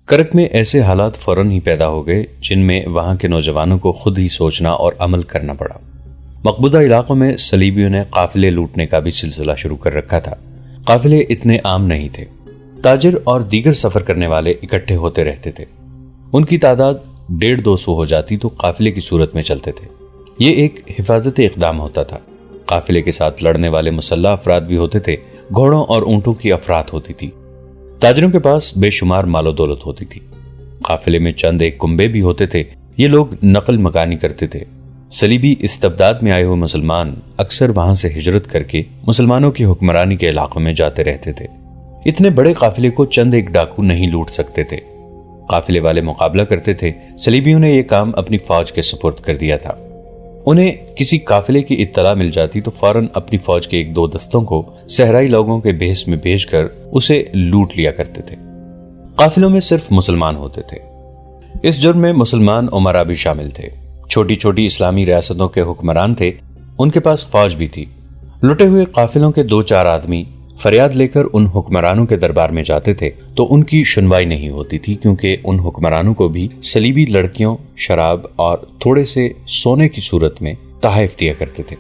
کرک میں ایسے حالات فوراً ہی پیدا ہو گئے جن میں وہاں کے نوجوانوں کو خود ہی سوچنا اور عمل کرنا پڑا۔ مقبوضہ علاقوں میں صلیبیوں نے قافلے لوٹنے کا بھی سلسلہ شروع کر رکھا تھا۔ قافلے اتنے عام نہیں تھے، تاجر اور دیگر سفر کرنے والے اکٹھے ہوتے رہتے تھے۔ ان کی تعداد 150-200 ہو جاتی تو قافلے کی صورت میں چلتے تھے۔ یہ ایک حفاظتی اقدام ہوتا تھا۔ قافلے کے ساتھ لڑنے والے مسلح افراد بھی ہوتے تھے، گھوڑوں اور اونٹوں کی افراد ہوتی تھی۔ تاجروں کے پاس بے شمار مال و دولت ہوتی تھی۔ قافلے میں چند ایک کنبے بھی ہوتے تھے، یہ لوگ نقل مکانی کرتے تھے۔ صلیبی استبداد میں آئے ہوئے مسلمان اکثر وہاں سے ہجرت کر کے مسلمانوں کی حکمرانی کے علاقوں میں جاتے رہتے تھے۔ اتنے بڑے قافلے کو چند ایک ڈاکو نہیں لوٹ سکتے تھے۔ قافلے والے مقابلہ کرتے تھے۔ صلیبیوں نے یہ کام اپنی فوج کے سپرد کر دیا تھا۔ انہیں کسی قافلے کی اطلاع مل جاتی تو فوراً اپنی فوج کے 1-2 دستوں کو صحرائی لوگوں کے بھیس میں بھیج کر اسے لوٹ لیا کرتے تھے۔ قافلوں میں صرف مسلمان ہوتے تھے۔ اس جرم میں مسلمان امراء بھی شامل تھے۔ چھوٹی چھوٹی اسلامی ریاستوں کے حکمران تھے، ان کے پاس فوج بھی تھی۔ لٹے ہوئے قافلوں کے 2-4 آدمی فریاد لے کر ان حکمرانوں کے دربار میں جاتے تھے تو ان کی سنوائی نہیں ہوتی تھی، کیونکہ ان حکمرانوں کو بھی صلیبی لڑکیوں، شراب اور تھوڑے سے سونے کی صورت میں تحائف دیا کرتے تھے۔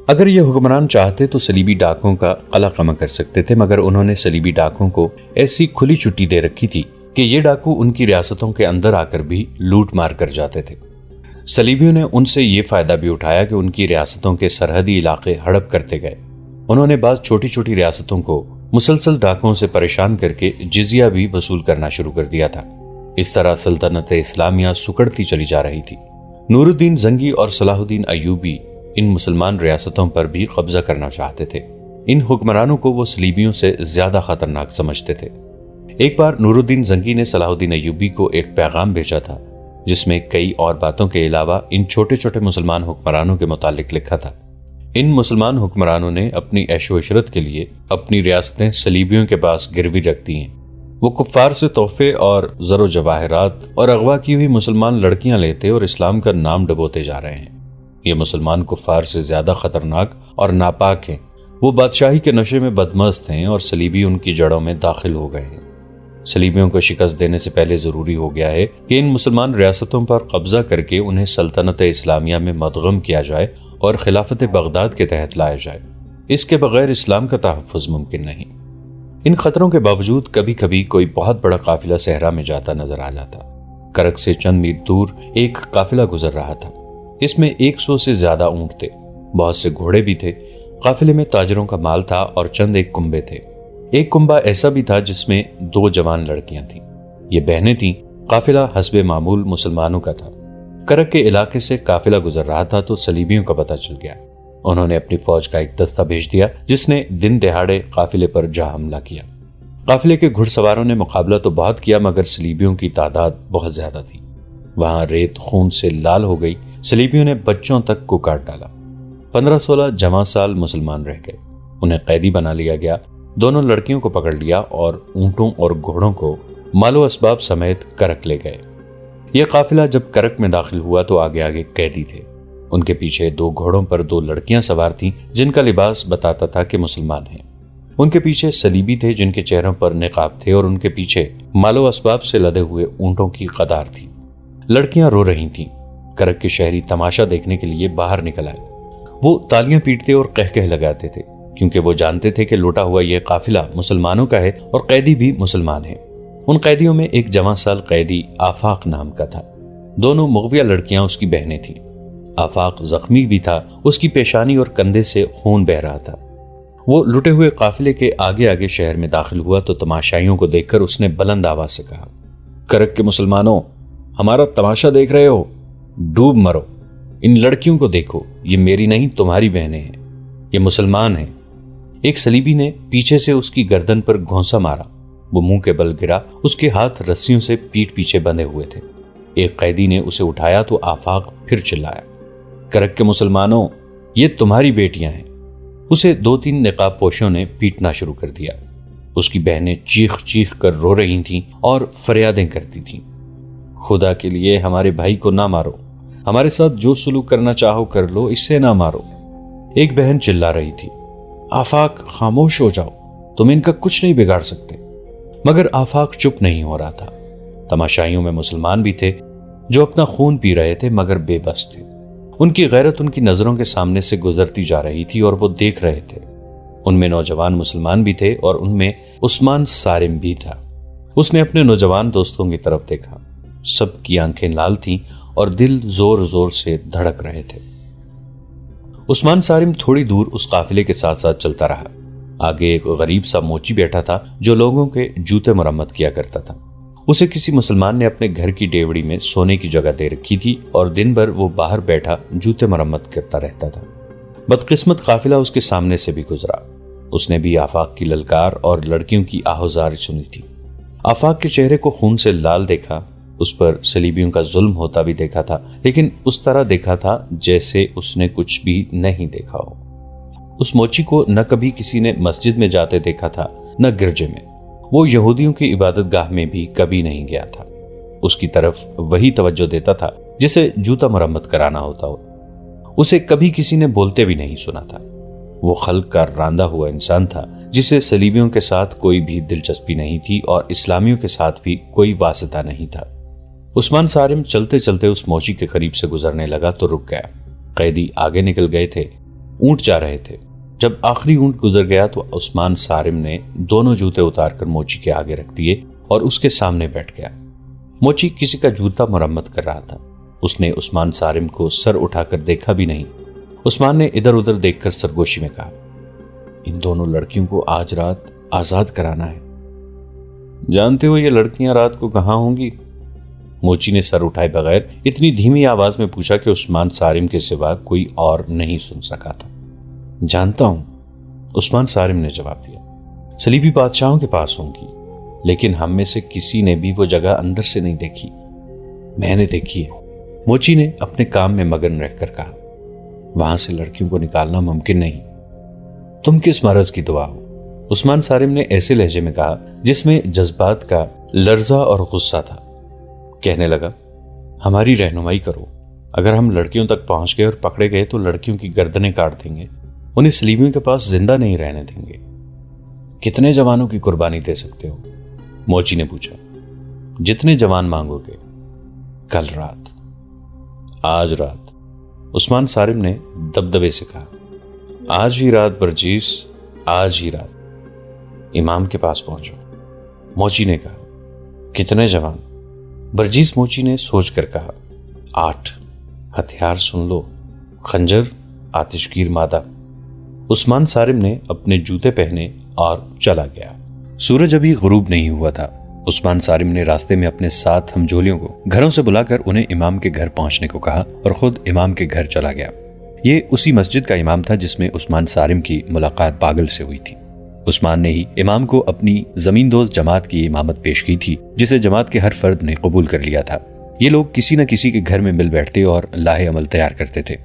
اگر یہ حکمران چاہتے تو صلیبی ڈاکوں کا قلع قمع کر سکتے تھے، مگر انہوں نے صلیبی ڈاکوں کو ایسی کھلی چھٹی دے رکھی تھی کہ یہ ڈاکو ان کی ریاستوں کے اندر آ کر بھی لوٹ مار کر جاتے تھے۔ صلیبیوں نے ان سے یہ فائدہ بھی اٹھایا کہ ان کی ریاستوں کے سرحدی علاقے ہڑپ کرتے گئے۔ انہوں نے بعض چھوٹی چھوٹی ریاستوں کو مسلسل ڈاکوں سے پریشان کر کے جزیہ بھی وصول کرنا شروع کر دیا تھا۔ اس طرح سلطنت اسلامیہ سکڑتی چلی جا رہی تھی۔ نور الدین زنگی اور صلاح الدین ایوبی ان مسلمان ریاستوں پر بھی قبضہ کرنا چاہتے تھے۔ ان حکمرانوں کو وہ صلیبیوں سے زیادہ خطرناک سمجھتے تھے۔ ایک بار نور الدین زنگی نے صلاح الدین ایوبی کو ایک پیغام بھیجا تھا جس میں کئی اور باتوں کے علاوہ ان چھوٹے چھوٹے مسلمان حکمرانوں کے متعلق لکھا تھا۔ ان مسلمان حکمرانوں نے اپنی عیش و عشرت کے لیے اپنی ریاستیں صلیبیوں کے پاس گروی رکھ دی ہیں۔ وہ کفار سے تحفے اور زر و جواہرات اور اغوا کی ہوئی مسلمان لڑکیاں لیتے اور اسلام کا نام ڈبوتے جا رہے ہیں۔ یہ مسلمان کفار سے زیادہ خطرناک اور ناپاک ہیں۔ وہ بادشاہی کے نشے میں بدمست ہیں اور صلیبی ان کی جڑوں میں داخل ہو گئے ہیں۔ صلیبیوں کو شکست دینے سے پہلے ضروری ہو گیا ہے کہ ان مسلمان ریاستوں پر قبضہ کر کے انہیں سلطنت اسلامیہ میں مدغم کیا جائے اور خلافت بغداد کے تحت لایا جائے۔ اس کے بغیر اسلام کا تحفظ ممکن نہیں۔ ان خطروں کے باوجود کبھی کبھی کوئی بہت بڑا قافلہ صحرا میں جاتا نظر آ جاتا۔ کرک سے چند میل دور ایک قافلہ گزر رہا تھا۔ اس میں 100 سے زیادہ اونٹ تھے، بہت سے گھوڑے بھی تھے۔ قافلے میں تاجروں کا مال تھا اور چند ایک کنبے تھے۔ ایک کنبہ ایسا بھی تھا جس میں 2 جوان لڑکیاں تھیں، یہ بہنیں تھیں۔ قافلہ حسب معمول مسلمانوں کا تھا۔ کرک کے علاقے سے قافلہ گزر رہا تھا تو صلیبیوں کا پتہ چل گیا۔ انہوں نے اپنی فوج کا ایک دستہ بھیج دیا جس نے دن دہاڑے قافلے پر جا حملہ کیا۔ قافلے کے گھڑ سواروں نے مقابلہ تو بہت کیا مگر صلیبیوں کی تعداد بہت زیادہ تھی۔ وہاں ریت خون سے لال ہو گئی۔ صلیبیوں نے بچوں تک کو کاٹ ڈالا۔ 15-16 جوان سال مسلمان رہ گئے۔ انہیں قیدی بنا لیا گیا۔ دونوں لڑکیوں کو پکڑ لیا اور اونٹوں اور گھوڑوں کو مال و اسباب سمیت کرک لے گئے۔ یہ قافلہ جب کرک میں داخل ہوا تو آگے آگے قیدی تھے۔ ان کے پیچھے 2 گھوڑوں پر 2 لڑکیاں سوار تھیں جن کا لباس بتاتا تھا کہ مسلمان ہیں۔ ان کے پیچھے صلیبی تھے جن کے چہروں پر نقاب تھے اور ان کے پیچھے مال و اسباب سے لدے ہوئے اونٹوں کی قطار تھی۔ لڑکیاں رو رہی تھیں۔ کرک کے شہری تماشا دیکھنے کے لیے باہر نکل آئے۔ وہ تالیاں پیٹتے اور قہقہ لگاتے تھے کیونکہ وہ جانتے تھے کہ لوٹا ہوا یہ قافلہ مسلمانوں کا ہے اور قیدی بھی مسلمان ہیں۔ ان قیدیوں میں ایک جوان سال قیدی آفاق نام کا تھا۔ دونوں مغویہ لڑکیاں اس کی بہنیں تھیں۔ آفاق زخمی بھی تھا، اس کی پیشانی اور کندھے سے خون بہہ رہا تھا۔ وہ لٹے ہوئے قافلے کے آگے آگے شہر میں داخل ہوا تو تماشائیوں کو دیکھ کر اس نے بلند آواز سے کہا، کرک کے مسلمانوں، ہمارا تماشا دیکھ رہے ہو؟ ڈوب مرو۔ ان لڑکیوں کو دیکھو، یہ میری نہیں تمہاری بہنیں ہیں، یہ مسلمان ہیں۔ ایک صلیبی نے پیچھے سے اس کی گردن پر گھونسا مارا۔ وہ منہ کے بل گرا۔ اس کے ہاتھ رسیوں سے پیٹ پیچھے بندھے ہوئے تھے۔ ایک قیدی نے اسے اٹھایا تو آفاق پھر چلایا، کرک کے مسلمانوں، یہ تمہاری بیٹیاں ہیں۔ اسے 2-3 نقاب پوشوں نے پیٹنا شروع کر دیا۔ اس کی بہنیں چیخ چیخ کر رو رہی تھیں اور فریادیں کرتی تھیں، خدا کے لیے ہمارے بھائی کو نہ مارو، ہمارے ساتھ جو سلوک کرنا چاہو کر لو، اس سے نہ مارو۔ ایک بہن چلا رہی تھی، آفاق خاموش ہو جاؤ، تم ان کا کچھ نہیں بگاڑ سکتے۔ مگر آفاق چپ نہیں ہو رہا تھا۔ تماشائیوں میں مسلمان بھی تھے جو اپنا خون پی رہے تھے مگر بے بس تھے۔ ان کی غیرت ان کی نظروں کے سامنے سے گزرتی جا رہی تھی اور وہ دیکھ رہے تھے۔ ان میں نوجوان مسلمان بھی تھے اور ان میں عثمان صارم بھی تھا۔ اس نے اپنے نوجوان دوستوں کی طرف دیکھا۔ سب کی آنکھیں لال تھیں اور دل زور زور سے دھڑک رہے تھے۔ عثمان صارم تھوڑی دور اس قافلے کے ساتھ ساتھ چلتا رہا۔ آگے ایک غریب سا موچی بیٹھا تھا جو لوگوں کے جوتے مرمت کیا کرتا تھا۔ اسے کسی مسلمان نے اپنے گھر کی ڈیوڑی میں سونے کی جگہ دے رکھی تھی اور دن بھر وہ باہر بیٹھا جوتے مرمت کرتا رہتا تھا۔ بدقسمت قافلہ اس کے سامنے سے بھی گزرا۔ اس نے بھی آفاق کی للکار اور لڑکیوں کی آہوزاری سنی تھی۔ آفاق کے چہرے کو خون سے لال دیکھا، اس پر صلیبیوں کا ظلم ہوتا بھی دیکھا تھا، لیکن اس طرح دیکھا تھا جیسے اس نے کچھ بھی نہیں دیکھا ہو۔ اس موچی کو نہ کبھی کسی نے مسجد میں جاتے دیکھا تھا نہ گرجے میں۔ وہ یہودیوں کی عبادت گاہ میں بھی کبھی نہیں گیا تھا۔ اس کی طرف وہی توجہ دیتا تھا جسے جوتا مرمت کرانا ہوتا ہو۔ اسے کبھی کسی نے بولتے بھی نہیں سنا تھا۔ وہ خلق کا راندہ ہوا انسان تھا جسے صلیبیوں کے ساتھ کوئی بھی دلچسپی نہیں تھی اور اسلامیوں کے ساتھ بھی کوئی واسطہ نہیں تھا۔ عثمان صارم چلتے چلتے اس موچی کے قریب سے گزرنے لگا تو رک گیا۔ قیدی آگے نکل گئے تھے، اونٹ جا رہے تھے۔ جب آخری اونٹ گزر گیا تو عثمان صارم نے دونوں جوتے اتار کر موچی کے آگے رکھ دیے اور اس کے سامنے بیٹھ گیا۔ موچی کسی کا جوتا مرمت کر رہا تھا۔ اس نے عثمان صارم کو سر اٹھا کر دیکھا بھی نہیں۔ عثمان نے ادھر ادھر دیکھ کر سرگوشی میں کہا، ان دونوں لڑکیوں کو آج رات آزاد کرانا ہے۔ جانتے ہو یہ لڑکیاں رات کو کہاں ہوں گی؟ موچی نے سر اٹھائے بغیر اتنی دھیمی آواز میں پوچھا کہ عثمان صارم کے سوا کوئی اور نہیں سن سکا تھا۔ جانتا ہوں، عثمان صارم نے جواب دیا، صلیبی بادشاہوں کے پاس ہوں گی، لیکن ہم میں سے کسی نے بھی وہ جگہ اندر سے نہیں دیکھی۔ میں نے دیکھی ہے، موچی نے اپنے کام میں مگن رہ کر کہا۔ وہاں سے لڑکیوں کو نکالنا ممکن نہیں۔ تم کس مرض کی دعا ہو؟ عثمان صارم نے ایسے لہجے میں کہا جس میں جذبات کا لرزہ اور غصہ تھا۔ کہنے لگا، ہماری رہنمائی کرو۔ اگر ہم لڑکیوں تک پہنچ گئے اور پکڑے گئے تو لڑکیوں کی گردنیں کاٹ دیں گے، انہیں صلیبیوں کے پاس زندہ نہیں رہنے دیں گے۔ کتنے جوانوں کی قربانی دے سکتے ہو؟ موچی نے پوچھا۔ جتنے جوان مانگو گے۔ کل رات؟ آج رات، عثمان صارم نے دبدبے سے کہا۔ آج ہی رات برجیس، آج ہی رات امام کے پاس پہنچو، موچی نے کہا۔ کتنے جوان؟ برجیس موچی نے سوچ کر کہا، 8۔ ہتھیار سن لو، خنجر، آتشگیر مادہ۔ عثمان صارم نے اپنے جوتے پہنے اور چلا گیا۔ سورج ابھی غروب نہیں ہوا تھا۔ عثمان صارم نے راستے میں اپنے 7 ہمجولیوں کو گھروں سے بلا کر انہیں امام کے گھر پہنچنے کو کہا اور خود امام کے گھر چلا گیا۔ یہ اسی مسجد کا امام تھا جس میں عثمان صارم کی ملاقات پاگل سے ہوئی تھی۔ عثمان نے ہی امام کو اپنی زمین دوز جماعت کی امامت پیش کی تھی جسے جماعت کے ہر فرد نے قبول کر لیا تھا۔ یہ لوگ کسی نہ کسی کے گھر میں مل بیٹھتے اور لاہ عمل تیار کرتے تھے۔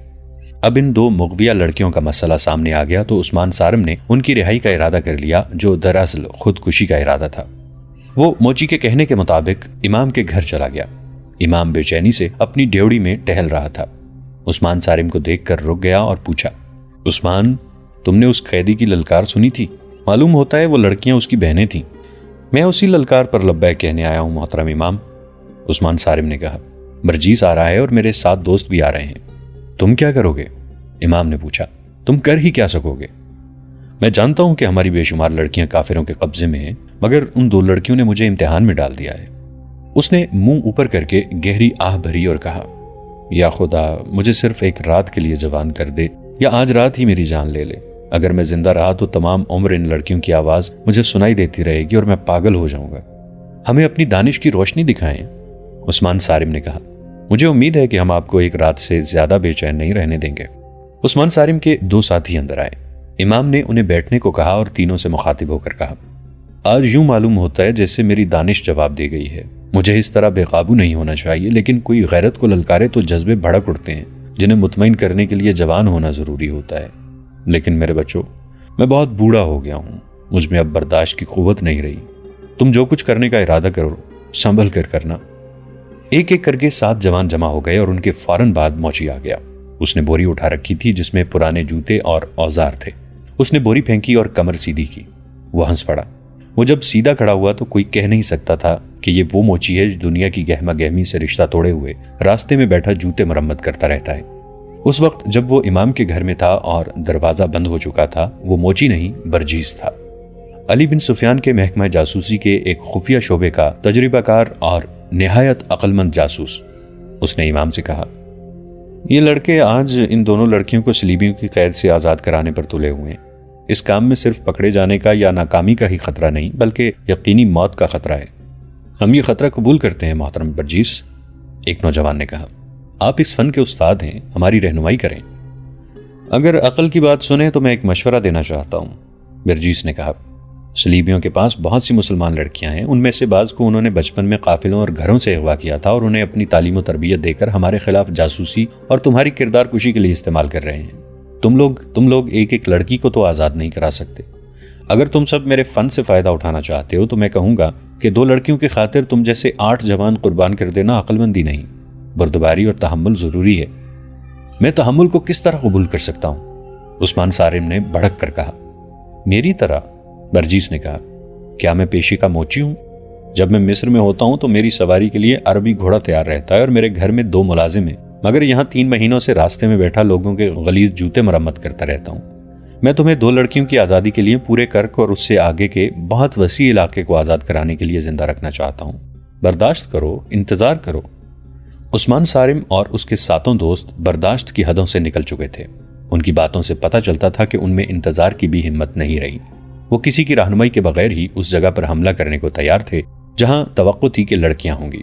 اب ان 2 مغویہ لڑکیوں کا مسئلہ سامنے آ گیا تو عثمان صارم نے ان کی رہائی کا ارادہ کر لیا جو دراصل خودکشی کا ارادہ تھا۔ وہ موچی کے کہنے کے مطابق امام کے گھر چلا گیا۔ امام بے چینی سے اپنی ڈیوڑی میں ٹہل رہا تھا۔ عثمان صارم کو دیکھ کر رک گیا اور پوچھا، عثمان، تم نے اس قیدی کی للکار سنی تھی؟ معلوم ہوتا ہے وہ لڑکیاں اس کی بہنیں تھیں۔ میں اسی للکار پر لبیک کہنے آیا ہوں محترم امام، عثمان صارم نے کہا۔ برجیس آ رہا ہے اور میرے 7 دوست بھی آ رہے ہیں۔ تم کیا کرو گے؟ امام نے پوچھا۔ تم کر ہی کیا سکو گے؟ میں جانتا ہوں کہ ہماری بے شمار لڑکیاں کافروں کے قبضے میں ہیں، مگر ان 2 لڑکیوں نے مجھے امتحان میں ڈال دیا ہے۔ اس نے منہ اوپر کر کے گہری آہ بھری اور کہا، یا خدا، مجھے صرف ایک رات کے لیے جوان کر دے، یا آج رات ہی میری جان لے لے۔ اگر میں زندہ رہا تو تمام عمر ان لڑکیوں کی آواز مجھے سنائی دیتی رہے گی اور میں پاگل ہو جاؤں گا۔ ہمیں اپنی دانش کی روشنی دکھائیں، عثمان صارم نے کہا۔ مجھے امید ہے کہ ہم آپ کو ایک رات سے زیادہ بے چین نہیں رہنے دیں گے۔ عثمان صارم کے 2 ساتھی اندر آئے۔ امام نے انہیں بیٹھنے کو کہا اور تینوں سے مخاطب ہو کر کہا، آج یوں معلوم ہوتا ہے جیسے میری دانش جواب دے گئی ہے۔ مجھے اس طرح بے قابو نہیں ہونا چاہیے، لیکن کوئی غیرت کو للکارے تو جذبے بھڑک اٹھتے ہیں جنہیں مطمئن کرنے کے لیے جوان ہونا ضروری ہوتا ہے۔ لیکن میرے بچوں، میں بہت بوڑھا ہو گیا ہوں، مجھ میں اب برداشت کی قوت نہیں رہی۔ تم جو کچھ کرنے کا ارادہ کرو، سنبھل کر کرنا۔ ایک ایک کر کے 7 جوان جمع ہو گئے اور ان کے فوراً بعد موچی آ گیا۔ اس نے بوری اٹھا رکھی تھی جس میں پرانے جوتے اور اوزار تھے۔ اس نے بوری پھینکی اور کمر سیدھی کی۔ وہ ہنس پڑا۔ وہ جب سیدھا کھڑا ہوا تو کوئی کہہ نہیں سکتا تھا کہ یہ وہ موچی ہے جو دنیا کی گہما گہمی سے رشتہ توڑے ہوئے راستے میں بیٹھا جوتے مرمت کرتا رہتا ہے۔ اس وقت جب وہ امام کے گھر میں تھا اور دروازہ بند ہو چکا تھا، وہ موچی نہیں برجیس تھا، علی بن سفیان کے محکمہ جاسوسی کے ایک خفیہ شعبے کا تجربہ کار اور نہایت عقل مند جاسوس۔ اس نے امام سے کہا، یہ لڑکے آج ان دونوں لڑکیوں کو صلیبیوں کی قید سے آزاد کرانے پر تلے ہوئے ہیں۔ اس کام میں صرف پکڑے جانے کا یا ناکامی کا ہی خطرہ نہیں، بلکہ یقینی موت کا خطرہ ہے۔ ہم یہ خطرہ قبول کرتے ہیں محترم برجیس، ایک نوجوان نے کہا۔ آپ اس فن کے استاد ہیں، ہماری رہنمائی کریں۔ اگر عقل کی بات سنیں تو میں ایک مشورہ دینا چاہتا ہوں، برجیس نے کہا۔ صلیبیوں کے پاس بہت سی مسلمان لڑکیاں ہیں، ان میں سے بعض کو انہوں نے بچپن میں قافلوں اور گھروں سے اغوا کیا تھا اور انہیں اپنی تعلیم و تربیت دے کر ہمارے خلاف جاسوسی اور تمہاری کردار کشی کے لیے استعمال کر رہے ہیں۔ تم لوگ ایک ایک لڑکی کو تو آزاد نہیں کرا سکتے۔ اگر تم سب میرے فن سے فائدہ اٹھانا چاہتے ہو تو میں کہوں گا کہ 2 لڑکیوں کی خاطر تم جیسے 8 جوان قربان کر دینا عقل مندی نہیں، بردباری اور تحمل ضروری ہے۔ میں تحمل کو کس طرح قبول کر سکتا ہوں؟ عثمان صارم نے بھڑک کر کہا۔ میری طرح؟ برجیس نے کہا۔ کیا میں پیشے کا موچی ہوں؟ جب میں مصر میں ہوتا ہوں تو میری سواری کے لیے عربی گھوڑا تیار رہتا ہے اور میرے گھر میں 2 ملازم ہیں، مگر یہاں 3 مہینوں سے راستے میں بیٹھا لوگوں کے غلیظ جوتے مرمت کرتا رہتا ہوں۔ میں تمہیں 2 لڑکیوں کی آزادی کے لیے پورے کرک اور اس سے آگے کے بہت وسیع علاقے کو آزاد کرانے کے لیے زندہ رکھنا چاہتا ہوں۔ برداشت کرو، انتظار کرو۔ عثمان صارم اور اس کے 7 دوست برداشت کی حدوں سے نکل چکے تھے۔ ان کی باتوں سے پتہ چلتا تھا کہ ان میں انتظار کی بھی ہمت نہیں رہی۔ وہ کسی کی رہنمائی کے بغیر ہی اس جگہ پر حملہ کرنے کو تیار تھے جہاں توقع تھی کہ لڑکیاں ہوں گی۔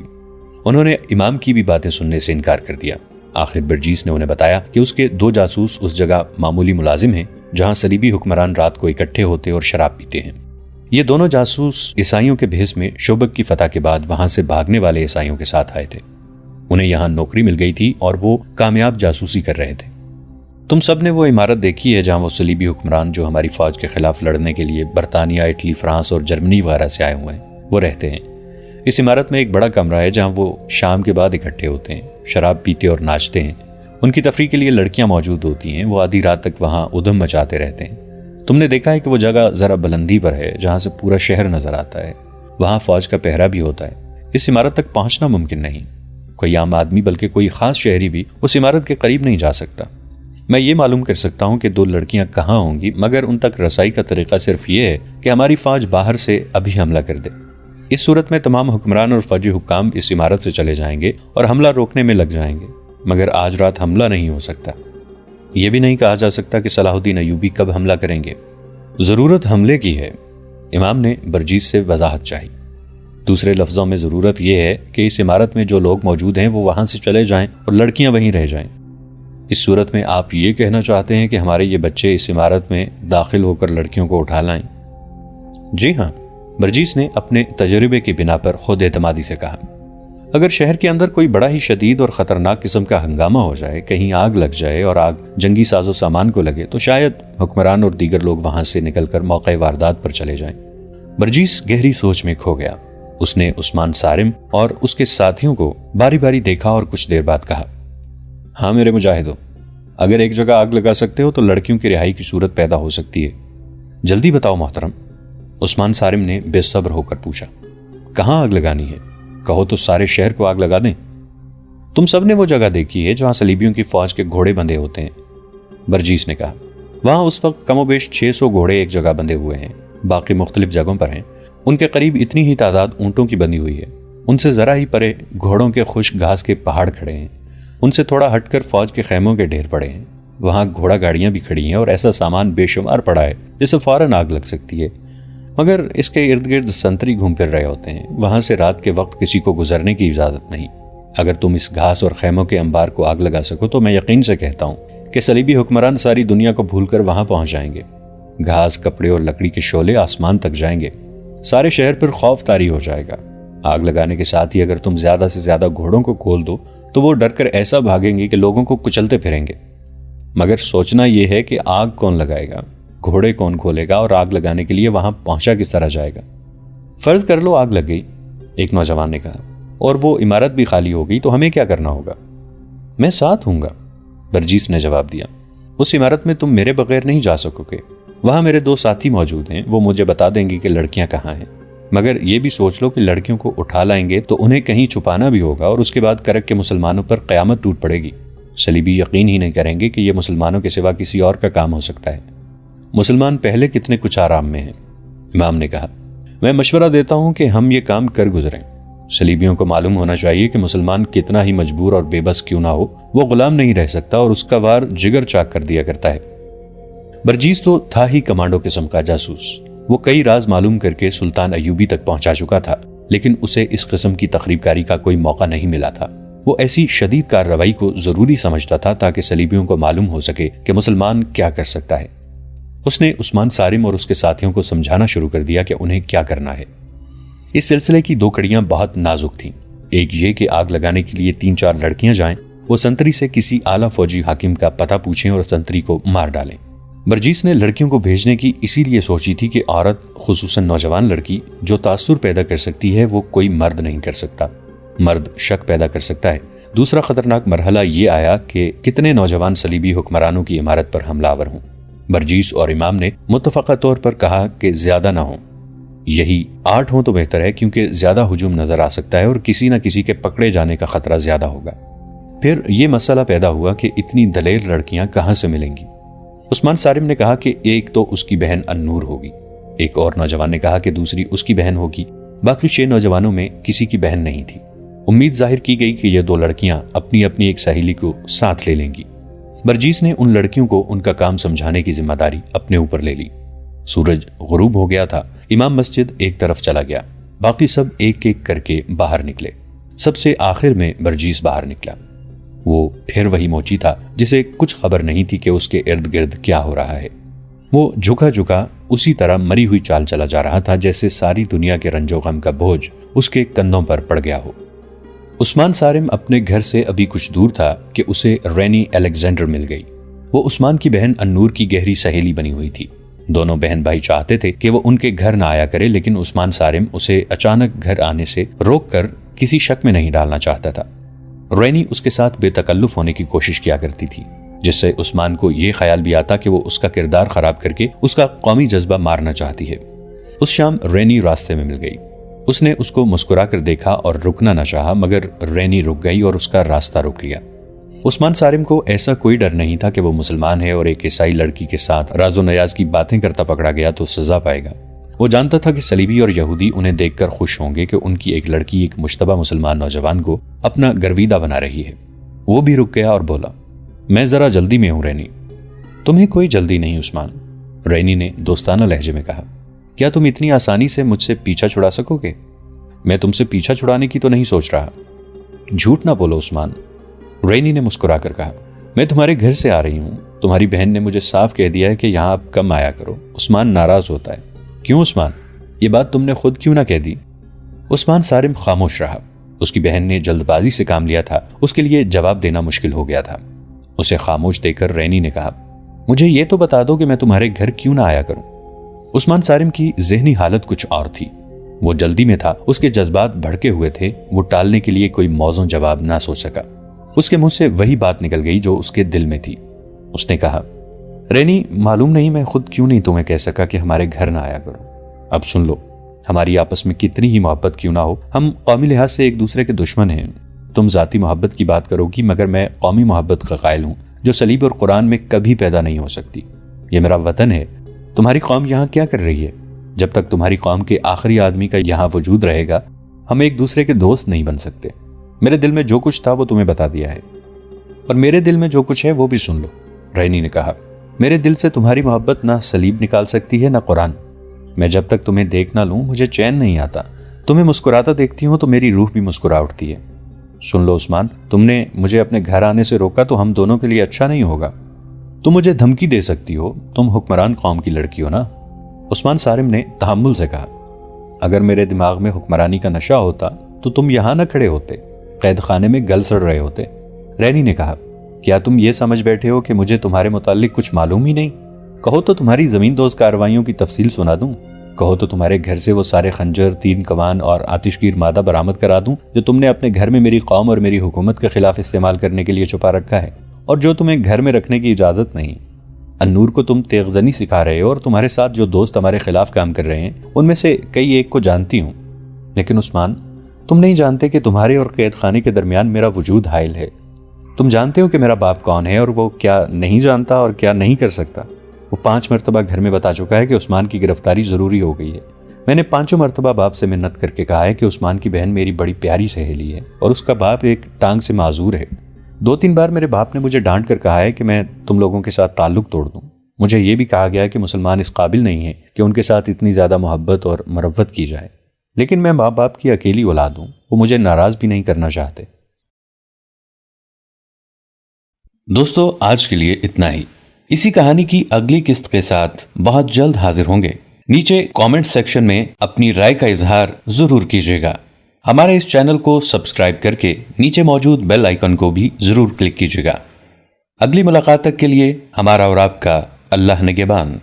انہوں نے امام کی بھی باتیں سننے سے انکار کر دیا۔ آخر برجیس نے انہیں بتایا کہ اس کے 2 جاسوس اس جگہ معمولی ملازم ہیں جہاں صلیبی حکمران رات کو اکٹھے ہوتے اور شراب پیتے ہیں۔ یہ دونوں جاسوس عیسائیوں کے بھیس میں شوبک کی فتح کے بعد وہاں سے بھاگنے والے عیسائیوں کے ساتھ آئے تھے۔ انہیں یہاں نوکری مل گئی تھی اور وہ کامیاب جاسوسی کر رہے تھے۔ تم سب نے وہ عمارت دیکھی ہے جہاں وہ صلیبی حکمران جو ہماری فوج کے خلاف لڑنے کے لیے برطانیہ، اٹلی، فرانس اور جرمنی وغیرہ سے آئے ہوئے ہیں، وہ رہتے ہیں۔ اس عمارت میں ایک بڑا کمرہ ہے جہاں وہ شام کے بعد اکٹھے ہوتے ہیں، شراب پیتے اور ناچتے ہیں۔ ان کی تفریح کے لیے لڑکیاں موجود ہوتی ہیں، وہ آدھی رات تک وہاں ادھم مچاتے رہتے ہیں۔ تم نے دیکھا ہے کہ وہ جگہ ذرا بلندی پر ہے جہاں سے پورا شہر نظر آتا ہے، وہاں فوج کا پہرا بھی ہوتا ہے۔ اس عمارت تک پہنچنا ممکن نہیں، کوئی عام آدمی بلکہ کوئی خاص شہری بھی اس عمارت کے قریب نہیں جا سکتا۔ میں یہ معلوم کر سکتا ہوں کہ 2 لڑکیاں کہاں ہوں گی، مگر ان تک رسائی کا طریقہ صرف یہ ہے کہ ہماری فوج باہر سے ابھی حملہ کر دے۔ اس صورت میں تمام حکمران اور فوجی حکام اس عمارت سے چلے جائیں گے اور حملہ روکنے میں لگ جائیں گے، مگر آج رات حملہ نہیں ہو سکتا۔ یہ بھی نہیں کہا جا سکتا کہ صلاح الدین ایوبی کب حملہ کریں گے۔ ضرورت حملے کی ہے، امام نے برجیس سے وضاحت چاہی۔ دوسرے لفظوں میں ضرورت یہ ہے کہ اس عمارت میں جو لوگ موجود ہیں وہ وہاں سے چلے جائیں اور لڑکیاں وہیں رہ جائیں۔ اس صورت میں آپ یہ کہنا چاہتے ہیں کہ ہمارے یہ بچے اس عمارت میں داخل ہو کر لڑکیوں کو اٹھا لائیں؟ جی ہاں، برجیس نے اپنے تجربے کی بنا پر خود اعتمادی سے کہا۔ اگر شہر کے اندر کوئی بڑا ہی شدید اور خطرناک قسم کا ہنگامہ ہو جائے، کہیں آگ لگ جائے اور آگ جنگی ساز و سامان کو لگے، تو شاید حکمران اور دیگر لوگ وہاں سے نکل کر موقع واردات پر چلے جائیں۔ برجیس گہری سوچ میں کھو گیا۔ اس نے عثمان صارم اور اس کے ساتھیوں کو باری باری دیکھا اور کچھ دیر بعد کہا، ہاں میرے مجاہدوں، اگر ایک جگہ آگ لگا سکتے ہو تو لڑکیوں کی رہائی کی صورت پیدا ہو سکتی ہے۔ جلدی بتاؤ محترم، عثمان صارم نے بے صبر ہو کر پوچھا۔ کہاں آگ لگانی ہے؟ کہو تو سارے شہر کو آگ لگا دیں۔ تم سب نے وہ جگہ دیکھی ہے جہاں صلیبیوں کی فوج کے گھوڑے بندھے ہوتے ہیں، برجیس نے کہا۔ وہاں اس وقت کم و بیش 600 گھوڑے ایک جگہ بندھے ہوئے ہیں، باقی مختلف جگہوں پر ہیں۔ ان کے قریب اتنی ہی تعداد اونٹوں کی بندھی ہوئی ہے۔ ان سے ذرا ہی پرے گھوڑوں کے خشک گھاس کے پہاڑ کھڑے ہیں۔ ان سے تھوڑا ہٹ کر فوج کے خیموں کے ڈھیر پڑے ہیں۔ وہاں گھوڑا گاڑیاں بھی کھڑی ہیں اور ایسا سامان بے شمار پڑا ہے جسے فوراً آگ لگ سکتی ہے، مگر اس کے ارد گرد سنتری گھوم پھر رہے ہوتے ہیں۔ وہاں سے رات کے وقت کسی کو گزرنے کی اجازت نہیں۔ اگر تم اس گھاس اور خیموں کے انبار کو آگ لگا سکو تو میں یقین سے کہتا ہوں کہ صلیبی حکمران ساری دنیا کو بھول کر وہاں پہنچ جائیں گے۔ گھاس، کپڑے اور لکڑی کے شعلے آسمان تک جائیں گے۔ سارے شہر پر خوف طاری ہو جائے گا۔ آگ لگانے کے ساتھ ہی اگر تم زیادہ سے زیادہ گھوڑوں کو کھول دو تو وہ ڈر کر ایسا بھاگیں گے کہ لوگوں کو کچلتے پھریں گے۔ مگر سوچنا یہ ہے کہ آگ کون لگائے گا، گھوڑے کون کھولے گا اور آگ لگانے کے لیے وہاں پہنچا کس طرح جائے گا؟ فرض کر لو آگ لگ گئی، ایک نوجوان نے کہا، اور وہ عمارت بھی خالی ہو گئی، تو ہمیں کیا کرنا ہوگا؟ میں ساتھ ہوں گا، برجیس نے جواب دیا۔ اس عمارت میں تم میرے بغیر نہیں جا سکو گے۔ وہاں میرے 2 ساتھی موجود ہیں، وہ مجھے بتا دیں گے کہ لڑکیاں کہاں ہیں، مگر یہ بھی سوچ لو کہ لڑکیوں کو اٹھا لائیں گے تو انہیں کہیں چھپانا بھی ہوگا اور اس کے بعد کرک کے مسلمانوں پر قیامت ٹوٹ پڑے گی۔ صلیبی یقین ہی نہیں کریں گے کہ یہ مسلمانوں کے سوا کسی اور کا کام ہو سکتا ہے۔ مسلمان پہلے کتنے کچھ آرام میں ہیں۔ امام نے کہا، میں مشورہ دیتا ہوں کہ ہم یہ کام کر گزریں۔ صلیبیوں کو معلوم ہونا چاہیے کہ مسلمان کتنا ہی مجبور اور بے بس کیوں نہ ہو، وہ غلام نہیں رہ سکتا اور اس کا وار جگر چاک کر دیا کرتا ہے۔ برجیس تو تھا ہی کمانڈو قسم کا جاسوس۔ وہ کئی راز معلوم کر کے سلطان ایوبی تک پہنچا چکا تھا، لیکن اسے اس قسم کی تخریب کاری کا کوئی موقع نہیں ملا تھا۔ وہ ایسی شدید کارروائی کو ضروری سمجھتا تھا تاکہ صلیبیوں کو معلوم ہو سکے کہ مسلمان کیا کر سکتا ہے۔ اس نے عثمان صارم اور اس کے ساتھیوں کو سمجھانا شروع کر دیا کہ انہیں کیا کرنا ہے۔ اس سلسلے کی 2 کڑیاں بہت نازک تھیں۔ ایک یہ کہ آگ لگانے کے لیے 3-4 لڑکیاں جائیں، وہ سنتری سے کسی اعلیٰ فوجی حاکم کا پتہ پوچھیں اور سنتری کو مار ڈالیں۔ برجیس نے لڑکیوں کو بھیجنے کی اسی لیے سوچی تھی کہ عورت، خصوصاً نوجوان لڑکی، جو تاثر پیدا کر سکتی ہے وہ کوئی مرد نہیں کر سکتا۔ مرد شک پیدا کر سکتا ہے۔ دوسرا خطرناک مرحلہ یہ آیا کہ کتنے نوجوان صلیبی حکمرانوں کی عمارت پر حملہ آور ہوں۔ برجیس اور امام نے متفقہ طور پر کہا کہ زیادہ نہ ہوں، یہی 8 ہوں تو بہتر ہے، کیونکہ زیادہ ہجوم نظر آ سکتا ہے اور کسی نہ کسی کے پکڑے جانے کا خطرہ زیادہ ہوگا۔ پھر یہ مسئلہ پیدا ہوا کہ اتنی دلیر لڑکیاں کہاں سے ملیں گی؟ عثمان صارم نے کہا کہ ایک تو اس کی بہن النور ہوگی، ایک اور نوجوان نے کہا کہ دوسری اس کی بہن ہوگی، باقی 6 نوجوانوں میں کسی کی بہن نہیں تھی۔ امید ظاہر کی گئی کہ یہ 2 لڑکیاں اپنی اپنی ایک سہیلی کو ساتھ لے لیں گی۔ برجیس نے ان لڑکیوں کو ان کا کام سمجھانے کی ذمہ داری اپنے اوپر لے لی۔ سورج غروب ہو گیا تھا۔ امام مسجد ایک طرف چلا گیا، باقی سب ایک ایک کر کے باہر نکلے۔ سب سے آخر میں برجیس باہر نکلا۔ وہ پھر وہی موچی تھا جسے کچھ خبر نہیں تھی کہ اس کے ارد گرد کیا ہو رہا ہے۔ وہ جھکا جھکا اسی طرح مری ہوئی چال چلا جا رہا تھا جیسے ساری دنیا کے رنج و غم کا بوجھ اس کے کندھوں پر پڑ گیا ہو۔ عثمان صارم اپنے گھر سے ابھی کچھ دور تھا کہ اسے رینی الیگزینڈر مل گئی۔ وہ عثمان کی بہن النور کی گہری سہیلی بنی ہوئی تھی۔ دونوں بہن بھائی چاہتے تھے کہ وہ ان کے گھر نہ آیا کرے، لیکن عثمان صارم اسے اچانک گھر آنے سے روک کر کسی شک میں نہیں ڈالنا چاہتا تھا۔ رینی اس کے ساتھ بے تکلف ہونے کی کوشش کیا کرتی تھی، جس سے عثمان کو یہ خیال بھی آتا کہ وہ اس کا کردار خراب کر کے اس کا قومی جذبہ مارنا چاہتی ہے۔ اس شام رینی راستے میں مل گئی۔ اس نے اس کو مسکرا کر دیکھا اور رکنا نہ چاہا، مگر رینی رک گئی اور اس کا راستہ روک لیا۔ عثمان صارم کو ایسا کوئی ڈر نہیں تھا کہ وہ مسلمان ہے اور ایک عیسائی لڑکی کے ساتھ راز و نیاز کی باتیں کرتا پکڑا گیا تو سزا پائے گا۔ وہ جانتا تھا کہ صلیبی اور یہودی انہیں دیکھ کر خوش ہوں گے کہ ان کی ایک لڑکی ایک مشتبہ مسلمان نوجوان کو اپنا گرویدہ بنا رہی ہے۔ وہ بھی رک گیا اور بولا، میں ذرا جلدی میں ہوں رینی۔ تمہیں کوئی جلدی نہیں عثمان، رینی نے دوستانہ لہجے میں کہا۔ کیا تم اتنی آسانی سے مجھ سے پیچھا چھڑا سکو گے؟ میں تم سے پیچھا چھڑانے کی تو نہیں سوچ رہا۔ جھوٹ نہ بولو عثمان، رینی نے مسکرا کر کہا۔ میں تمہارے گھر سے آ رہی ہوں، تمہاری بہن نے مجھے صاف کہہ دیا ہے کہ یہاں اب کم آیا کرو۔ عثمان ناراض ہوتا ہے۔ کیوں عثمان؟ یہ بات تم نے خود کیوں نہ کہہ دی؟ عثمان صارم خاموش رہا۔ اس کی بہن نے جلد بازی سے کام لیا تھا، اس کے لیے جواب دینا مشکل ہو گیا تھا۔ اسے خاموش دیکھ کر رینی نے کہا، مجھے یہ تو بتا دو کہ میں تمہارے گھر کیوں نہ آیا کروں؟ عثمان صارم کی ذہنی حالت کچھ اور تھی۔ وہ جلدی میں تھا، اس کے جذبات بھڑکے ہوئے تھے، وہ ٹالنے کے لیے کوئی موزوں جواب نہ سوچ سکا۔ اس کے منہ سے وہی بات نکل گئی جو اس کے دل میں تھی۔ اس نے کہا، رینی معلوم نہیں میں خود کیوں نہیں تمہیں کہہ سکا کہ ہمارے گھر نہ آیا کرو۔ اب سن لو، ہماری آپس میں کتنی ہی محبت کیوں نہ ہو، ہم قومی لحاظ سے ایک دوسرے کے دشمن ہیں۔ تم ذاتی محبت کی بات کرو گی، مگر میں قومی محبت کا قائل ہوں جو صلیب اور قرآن میں کبھی پیدا نہیں ہو سکتی۔ یہ میرا وطن ہے۔ تمہاری قوم یہاں کیا کر رہی ہے؟ جب تک تمہاری قوم کے آخری آدمی کا یہاں وجود رہے گا، ہم ایک دوسرے کے دوست نہیں بن سکتے۔ میرے دل میں جو کچھ تھا وہ تمہیں بتا دیا ہے، اور میرے دل میں جو کچھ ہے وہ بھی سن لو، رینی نے کہا۔ میرے دل سے تمہاری محبت نہ صلیب نکال سکتی ہے نہ قرآن۔ میں جب تک تمہیں دیکھ نہ لوں مجھے چین نہیں آتا۔ تمہیں مسکراتا دیکھتی ہوں تو میری روح بھی مسکرا اٹھتی ہے۔ سن لو عثمان، تم نے مجھے اپنے گھر آنے سے روکا تو ہم دونوں کے لیے اچھا نہیں ہوگا۔ تم مجھے دھمکی دے سکتی ہو، تم حکمران قوم کی لڑکی ہو نا؟ عثمان صارم نے تحمل سے کہا، اگر میرے دماغ میں حکمرانی کا نشہ ہوتا تو تم یہاں نہ کھڑے ہوتے، قید خانے میں گل سڑ رہے ہوتے۔ رینی نے کہا، کیا تم یہ سمجھ بیٹھے ہو کہ مجھے تمہارے متعلق کچھ معلوم ہی نہیں؟ کہو تو تمہاری زمین دوز کارروائیوں کی تفصیل سنا دوں، کہو تو تمہارے گھر سے وہ سارے خنجر، تین کمان اور آتش گیر مادہ برآمد کرا دوں جو تم نے اپنے گھر میں میری قوم اور میری حکومت کے خلاف استعمال کرنے کے لیے چھپا رکھا ہے، اور جو تمہیں گھر میں رکھنے کی اجازت نہیں۔ النور کو تم تیغزنی سکھا رہے ہو اور تمہارے ساتھ جو دوست ہمارے خلاف کام کر رہے ہیں ان میں سے کئی ایک کو جانتی ہوں، لیکن عثمان تم نہیں جانتے کہ تمہارے اور قید خانے کے درمیان میرا وجود حائل ہے۔ تم جانتے ہو کہ میرا باپ کون ہے اور وہ کیا نہیں جانتا اور کیا نہیں کر سکتا۔ وہ 5 مرتبہ گھر میں بتا چکا ہے کہ عثمان کی گرفتاری ضروری ہو گئی ہے۔ میں نے 5 مرتبہ باپ سے منت کر کے کہا ہے کہ عثمان کی بہن میری بڑی پیاری سہیلی ہے اور اس کا باپ ایک ٹانگ سے معذور ہے۔ 2-3 بار میرے باپ نے مجھے ڈانٹ کر کہا ہے کہ میں تم لوگوں کے ساتھ تعلق توڑ دوں۔ مجھے یہ بھی کہا گیا ہے کہ مسلمان اس قابل نہیں ہیں کہ ان کے ساتھ اتنی زیادہ محبت اور مروت کی جائے، لیکن میں ماں باپ کی اکیلی اولاد ہوں، وہ مجھے ناراض بھی نہیں کرنا چاہتے۔ دوستو آج کے لیے اتنا ہی۔ اسی کہانی کی اگلی قسط کے ساتھ بہت جلد حاضر ہوں گے۔ نیچے کامنٹ سیکشن میں اپنی رائے کا اظہار ضرور کیجیے گا۔ ہمارے اس چینل کو سبسکرائب کر کے نیچے موجود بیل آئیکن کو بھی ضرور کلک کیجیے گا۔ اگلی ملاقات تک کے لیے ہمارا اور آپ کا اللہ نگہبان۔